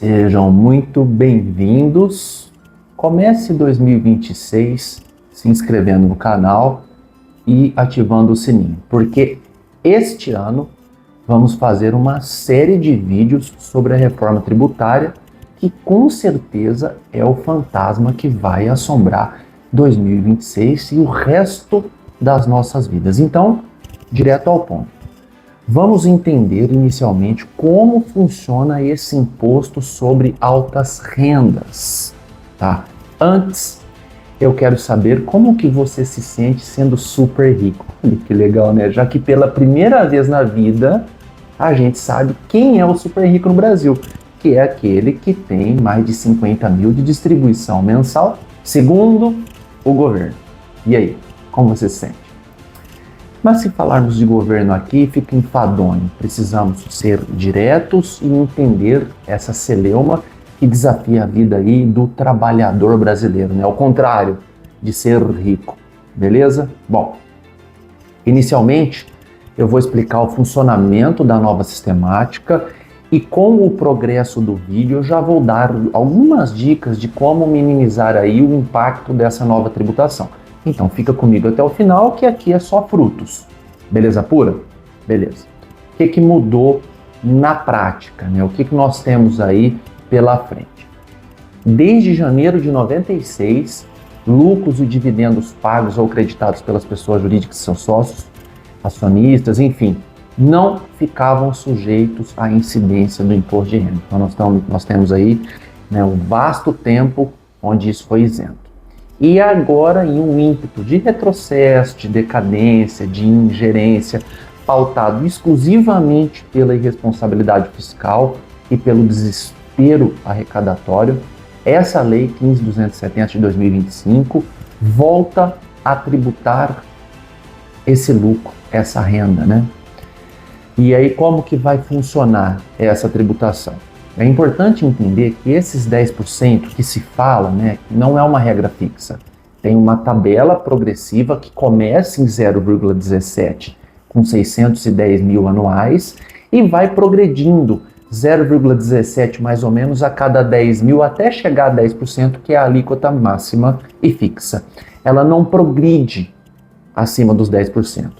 Sejam muito bem-vindos. Comece 2026 se inscrevendo no canal e ativando o sininho, porque este ano vamos fazer uma série de vídeos sobre a reforma tributária que com certeza é o fantasma que vai assombrar 2026 e o resto das nossas vidas. Então, direto ao ponto. Vamos entender inicialmente como funciona esse imposto sobre altas rendas, tá? Antes, eu quero saber como que você se sente sendo super rico. Olha que legal, né? Já que pela primeira vez na vida, a gente sabe quem é o super rico no Brasil, que é aquele que tem mais de 50 mil de distribuição mensal, segundo o governo. E aí, como você se sente? Mas se falarmos de governo aqui, fica enfadonho. Precisamos ser diretos e entender essa celeuma que desafia a vida aí do trabalhador brasileiro, né? Ao contrário de ser rico, beleza? Bom, inicialmente eu vou explicar o funcionamento da nova sistemática e com o progresso do vídeo eu já vou dar algumas dicas de como minimizar aí o impacto dessa nova tributação. Então fica comigo até o final, que aqui é só frutos. Beleza pura? Beleza. O que mudou na prática, né? O que nós temos aí pela frente? Desde janeiro de 96, lucros e dividendos pagos ou creditados pelas pessoas jurídicas que são sócios, acionistas, enfim, não ficavam sujeitos à incidência do imposto de renda. Então nós temos aí, né, um vasto tempo onde isso foi isento. E agora, em um ímpeto de retrocesso, de decadência, de ingerência, pautado exclusivamente pela irresponsabilidade fiscal e pelo desespero arrecadatório, essa Lei 15.270 de 2025 volta a tributar esse lucro, essa renda, né? E aí, como que vai funcionar essa tributação? É importante entender que esses 10% que se fala, né, não é uma regra fixa. Tem uma tabela progressiva que começa em 0,17 com 610 mil anuais e vai progredindo 0,17 mais ou menos a cada 10 mil até chegar a 10%, que é a alíquota máxima e fixa. Ela não progride acima dos 10%.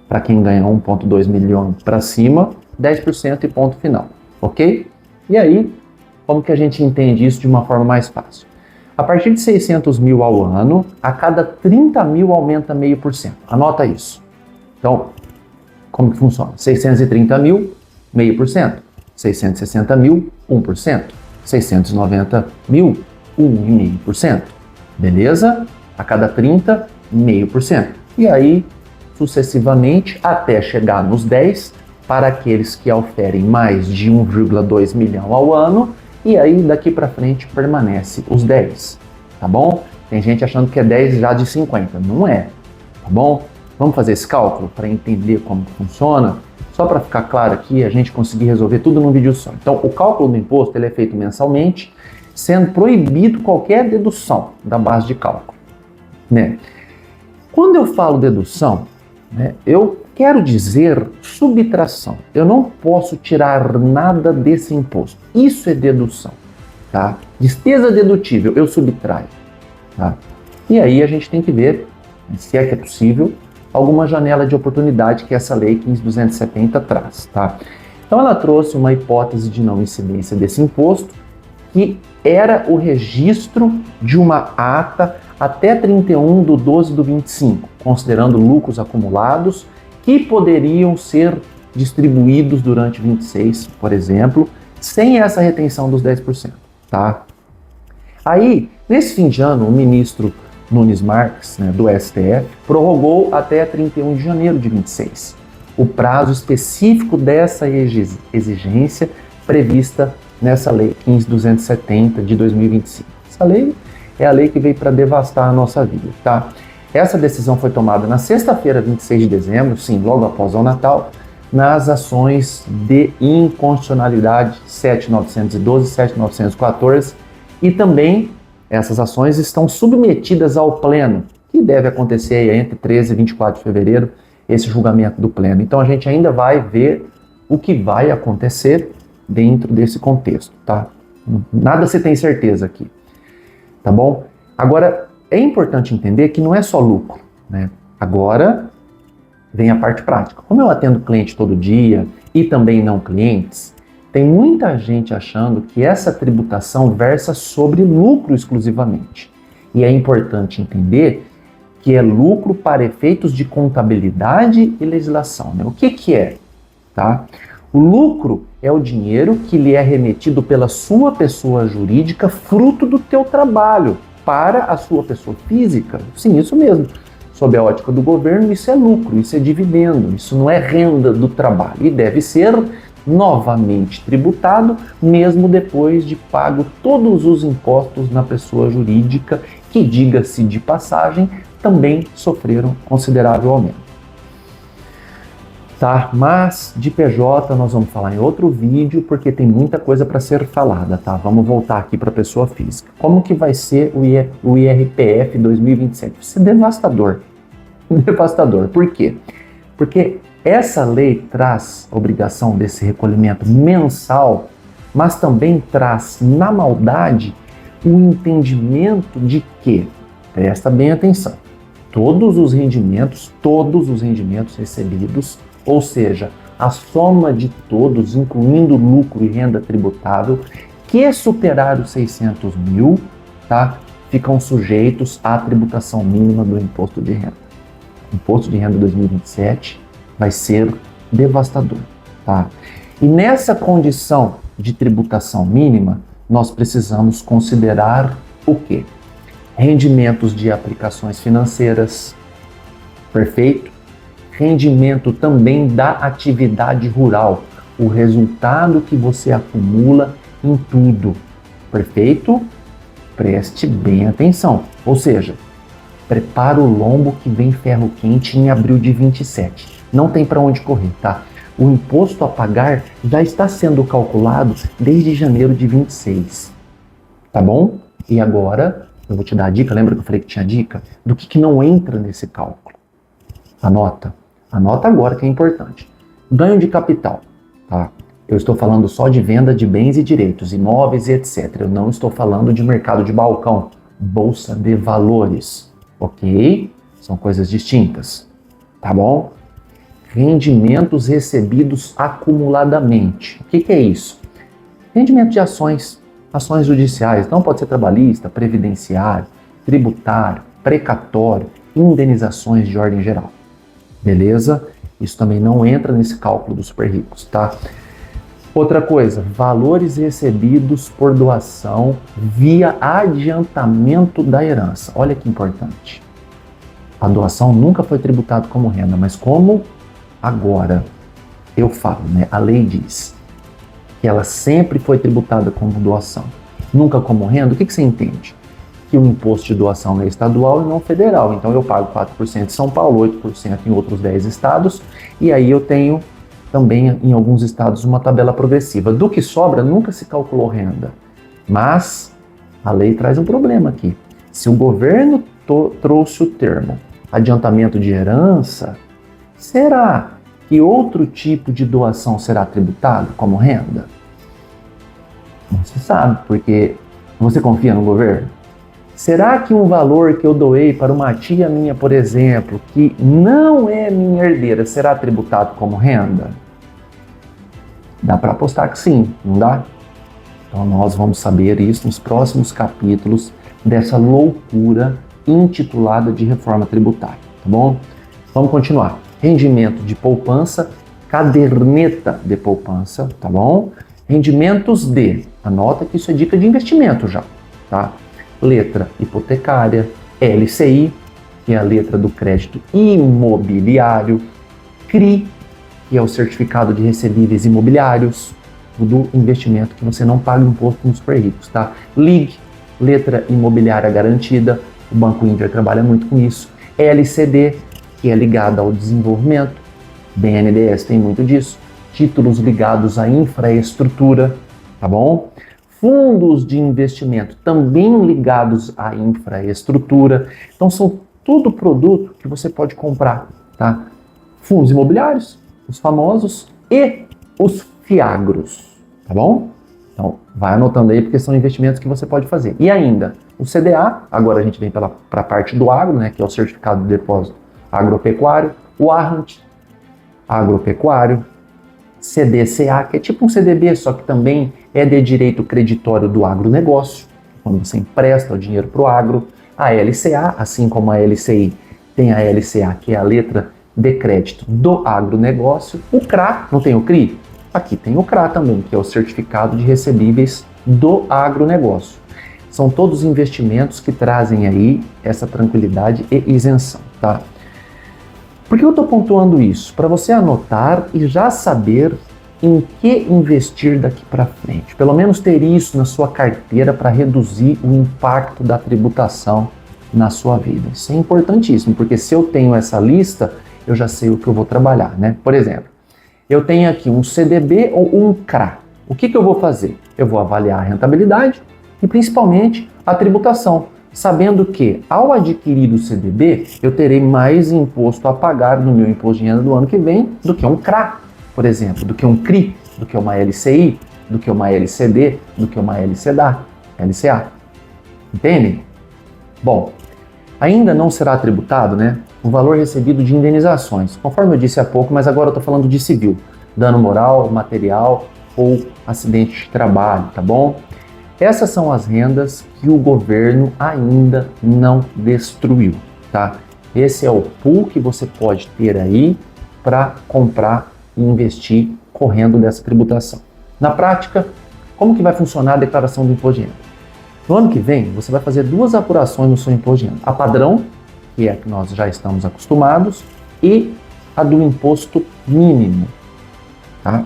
Para quem ganha 1,2 milhão para cima, 10% e ponto final, ok? E aí, como que a gente entende isso de uma forma mais fácil? A partir de 600 mil ao ano, a cada 30 mil aumenta 0,5%. Anota isso. Então, como que funciona? 630 mil, 0,5%. 660 mil, 1%. 690 mil, 1,5%. Beleza? A cada 30, 0,5%. E aí, sucessivamente, até chegar nos 10%, para aqueles que oferem mais de 1,2 milhão ao ano, e aí daqui para frente permanece os 10, tá bom? Tem gente achando que é 10 já de 50, não é, tá bom? Vamos fazer esse cálculo para entender como funciona? Só para ficar claro aqui, a gente conseguir resolver tudo num vídeo só. Então, o cálculo do imposto ele é feito mensalmente, sendo proibido qualquer dedução da base de cálculo, né? Quando eu falo dedução, né, eu quero dizer subtração. Eu não posso tirar nada desse imposto. Isso é dedução, tá? Despesa dedutível, eu subtraio, tá? E aí a gente tem que ver, se é que é possível, alguma janela de oportunidade que essa Lei 15.270 traz, tá? Então ela trouxe uma hipótese de não incidência desse imposto, que era o registro de uma ata até 31/12/25, considerando lucros acumulados que poderiam ser distribuídos durante 26, por exemplo, sem essa retenção dos 10%, tá? Aí, nesse fim de ano, o ministro Nunes Marques, né, do STF, prorrogou até 31 de janeiro de 26, o prazo específico dessa exigência prevista nessa Lei 15.270 de 2025. Essa lei é a lei que veio para devastar a nossa vida, tá? Essa decisão foi tomada na sexta-feira, 26 de dezembro, sim, logo após o Natal, nas ações de inconstitucionalidade 7.912 e 7.914, e também essas ações estão submetidas ao Pleno, que deve acontecer aí entre 13 e 24 de fevereiro, esse julgamento do Pleno. Então a gente ainda vai ver o que vai acontecer dentro desse contexto, tá? Nada se tem certeza aqui, tá bom? Agora, é importante entender que não é só lucro, né? Agora vem a parte prática. Como eu atendo cliente todo dia e também não clientes, tem muita gente achando que essa tributação versa sobre lucro exclusivamente. E é importante entender que é lucro para efeitos de contabilidade e legislação, né? O que é? Tá? O lucro é o dinheiro que lhe é remetido pela sua pessoa jurídica fruto do teu trabalho para a sua pessoa física. Sim, isso mesmo. Sob a ótica do governo, isso é lucro, isso é dividendo, isso não é renda do trabalho e deve ser novamente tributado, mesmo depois de pago todos os impostos na pessoa jurídica, que, diga-se de passagem, também sofreram considerável aumento. Tá? Mas de PJ nós vamos falar em outro vídeo, porque tem muita coisa para ser falada, tá? Vamos voltar aqui para a pessoa física. Como que vai ser o IRPF 2027? Vai ser devastador. Devastador. Por quê? Porque essa lei traz a obrigação desse recolhimento mensal, mas também traz, na maldade, o entendimento de que, presta bem atenção, todos os rendimentos recebidos, ou seja, a soma de todos, incluindo lucro e renda tributável, que superar os 600 mil, tá, ficam sujeitos à tributação mínima do imposto de renda. O imposto de renda 2027 vai ser devastador, tá? E nessa condição de tributação mínima, nós precisamos considerar o quê? Rendimentos de aplicações financeiras, perfeito? Rendimento também da atividade rural, o resultado que você acumula em tudo, perfeito? Preste bem atenção, ou seja, prepara o lombo que vem ferro quente em abril de 27. Não tem para onde correr, tá? O imposto a pagar já está sendo calculado desde janeiro de 26, tá bom? E agora eu vou te dar a dica, lembra que eu falei que tinha dica? Do que não entra nesse cálculo. Anota agora que é importante. Ganho de capital, tá? Eu estou falando só de venda de bens e direitos, imóveis e etc. Eu não estou falando de mercado de balcão, bolsa de valores, ok? São coisas distintas, tá bom? Rendimentos recebidos acumuladamente. O que é isso? Rendimento de ações judiciais, não pode ser trabalhista, previdenciário, tributário, precatório, indenizações de ordem geral. Beleza? Isso também não entra nesse cálculo dos super ricos, tá? Outra coisa, valores recebidos por doação via adiantamento da herança. Olha que importante. A doação nunca foi tributada como renda, mas como agora eu falo, né? A lei diz que ela sempre foi tributada como doação, nunca como renda. O que você entende? Que o imposto de doação é estadual e não federal. Então eu pago 4% em São Paulo, 8% em outros 10 estados, e aí eu tenho também em alguns estados uma tabela progressiva. Do que sobra nunca se calculou renda. Mas a lei traz um problema aqui. Se o governo trouxe o termo adiantamento de herança, será que outro tipo de doação será tributado como renda? Não se sabe, porque você confia no governo? Será que um valor que eu doei para uma tia minha, por exemplo, que não é minha herdeira, será tributado como renda? Dá para apostar que sim, não dá? Então nós vamos saber isso nos próximos capítulos dessa loucura intitulada de reforma tributária, tá bom? Vamos continuar. Rendimento de poupança, caderneta de poupança, tá bom? Rendimentos de, anota que isso é dica de investimento já, tá? Letra hipotecária, LCI, que é a letra do crédito imobiliário, CRI, que é o certificado de recebíveis imobiliários, do investimento que você não paga imposto nos super ricos, tá? LIG, letra imobiliária garantida, o Banco Inter trabalha muito com isso. LCD, que é ligada ao desenvolvimento, BNDES tem muito disso. Títulos ligados à infraestrutura, tá bom? Fundos de investimento também ligados à infraestrutura. Então são tudo produto que você pode comprar, tá? Fundos imobiliários, os famosos, e os fiagros, tá bom? Então, vai anotando aí, porque são investimentos que você pode fazer. E ainda, o CDA, agora a gente vem para a parte do agro, né, que é o Certificado de Depósito Agropecuário, o Arrant Agropecuário, CDCA, que é tipo um CDB, só que também é de direito creditório do agronegócio, quando você empresta o dinheiro para o agro, a LCA, assim como a LCI, tem a LCA, que é a letra de crédito do agronegócio, o CRA, não tem o CRI? Aqui tem o CRA também, que é o Certificado de Recebíveis do Agronegócio. São todos investimentos que trazem aí essa tranquilidade e isenção, tá? Por que eu estou pontuando isso? Para você anotar e já saber em que investir daqui para frente. Pelo menos ter isso na sua carteira para reduzir o impacto da tributação na sua vida. Isso é importantíssimo, porque se eu tenho essa lista, eu já sei o que eu vou trabalhar, né? Por exemplo, eu tenho aqui um CDB ou um CRA. O que eu vou fazer? Eu vou avaliar a rentabilidade e principalmente a tributação, sabendo que ao adquirir o CDB, eu terei mais imposto a pagar no meu imposto de renda do ano que vem do que um CRA, por exemplo, do que um CRI, do que uma LCI, do que uma LCD, do que uma LCA. Entendem? Bom, ainda não será tributado, né, o valor recebido de indenizações, conforme eu disse há pouco, mas agora eu estou falando de civil, dano moral, material ou acidente de trabalho, tá bom? Essas são as rendas que o governo ainda não destruiu, tá? Esse é o pool que você pode ter aí para comprar e investir correndo dessa tributação. Na prática, como que vai funcionar a declaração do imposto de renda? No ano que vem, você vai fazer duas apurações no seu imposto de renda. A padrão, que é a que nós já estamos acostumados, e a do imposto mínimo, tá?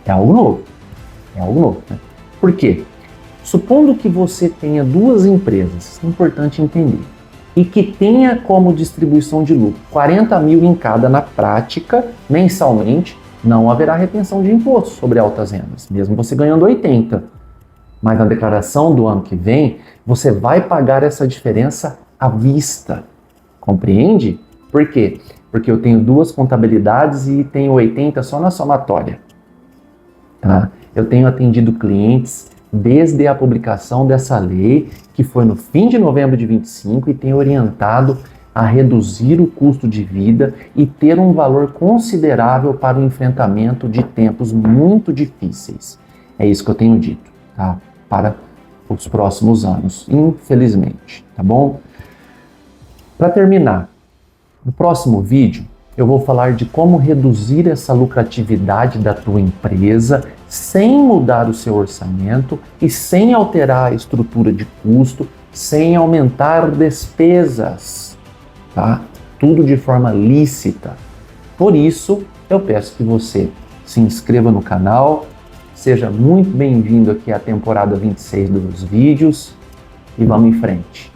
É algo novo, né? Por quê? Supondo que você tenha duas empresas, é importante entender, e que tenha como distribuição de lucro 40 mil em cada na prática, mensalmente, não haverá retenção de imposto sobre altas rendas, mesmo você ganhando 80. Mas na declaração do ano que vem, você vai pagar essa diferença à vista. Compreende? Por quê? Porque eu tenho duas contabilidades e tenho 80 só na somatória. Tá? Eu tenho atendido clientes desde a publicação dessa lei, que foi no fim de novembro de 25, e tenho orientado a reduzir o custo de vida e ter um valor considerável para o enfrentamento de tempos muito difíceis. É isso que eu tenho dito, tá? Para os próximos anos, infelizmente, tá bom? Para terminar, no próximo vídeo eu vou falar de como reduzir essa lucratividade da tua empresa sem mudar o seu orçamento e sem alterar a estrutura de custo, sem aumentar despesas, tá? Tudo de forma lícita. Por isso, eu peço que você se inscreva no canal, seja muito bem-vindo aqui à temporada 26 dos vídeos e vamos em frente.